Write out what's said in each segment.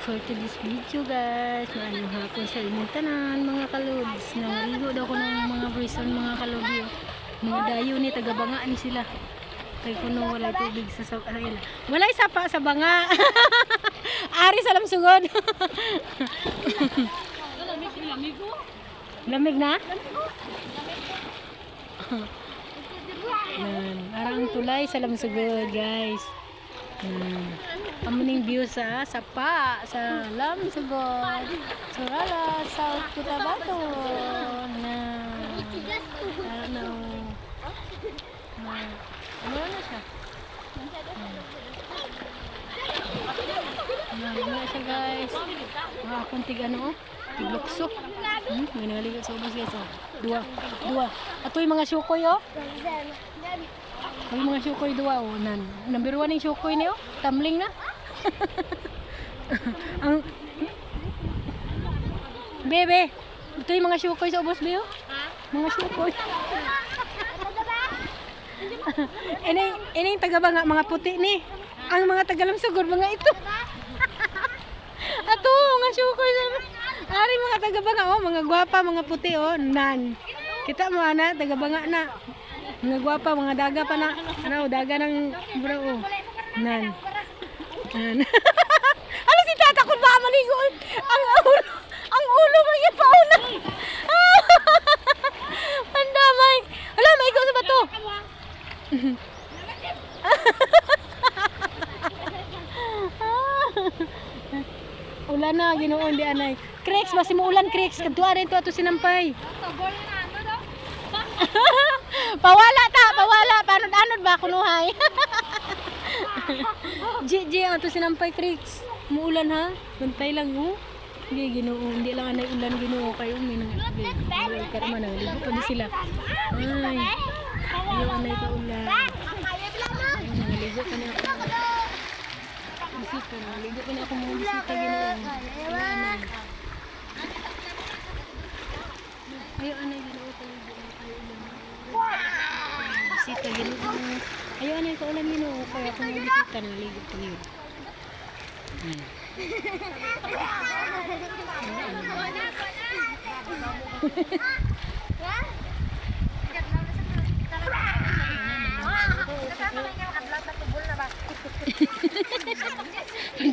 for today's video guys. Maayong hapon sa inyong tanan mga kalods. Nangaligo daw ko ng mga brison mga kalodi. Mga dayo ni taga-banga ni sila. Kay kuno wala tubig sa ayun. Wala sapa sa banga. Ari sa lamsugod. Lamig na? Arang tulay sa lamsugod guys. Amuning view sa sapa sa lamsugod. Surala, South Cotabato. Ano na siya? Ano siya guys? Kuntig ano? Tiglukso. May nangaligo sa ubos guys. Dua. Ato'y mga syukoy oh. May mga syukoy dua oh. Number 1 yung syukoy niyo. Tamling na. Ang bebe. Ito'y mga syukoy sa ubos biyo. Mga syukoy. Ini yung taga-banga, mga puti ni. Ang mga taga-lamsugod, mga ito. Ato, mga syukoy. Ari mga taga-banga, oh, mga gwapa, mga puti, oh, nan. Kita mo, ana, taga-banga na. Mga gwapa, mga daga pa na. Ano, daga ng bro, oh. Nan. Ano si tata kung ba maligo? Ang ulo mo yung pauna. Ang damay. Hala, maigo sa bato. Ulan na, ginoon di anay. Cracks, basi mo ulan cracks. Kadua rin to ato sinampay. Pawala ta, pawala. Panod-anod ba kunuhay? Ji, ato sinampay cracks. Muulan ha? Bantay lang ho. Hindi ginoon, hindi lang anay ulan ginoo kayo minang. Karma na, ligo pa din sila. Ay. Ayaw anay ka ulan. Naligo ka na ako. Bisita, naligo ka na ako mga bisita ginoon. Ayaw anay ginoon ka bisita ginoon. Ayaw anay ka ulan ginoon. Kaya ako mga bisita, naligo ka niyo.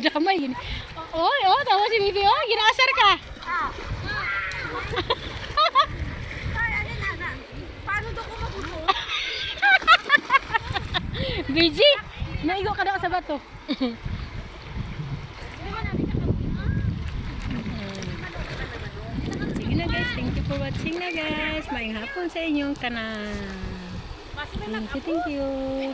Damay gini. Oh, tawa si Bibi. Oh, ginaasar ka. Paano daw ko mabuto? Biji, naigo ka daw sa bato. Sige na guys, thank you for watching na guys. Maayong hapon sa inyong tanan. Thank you.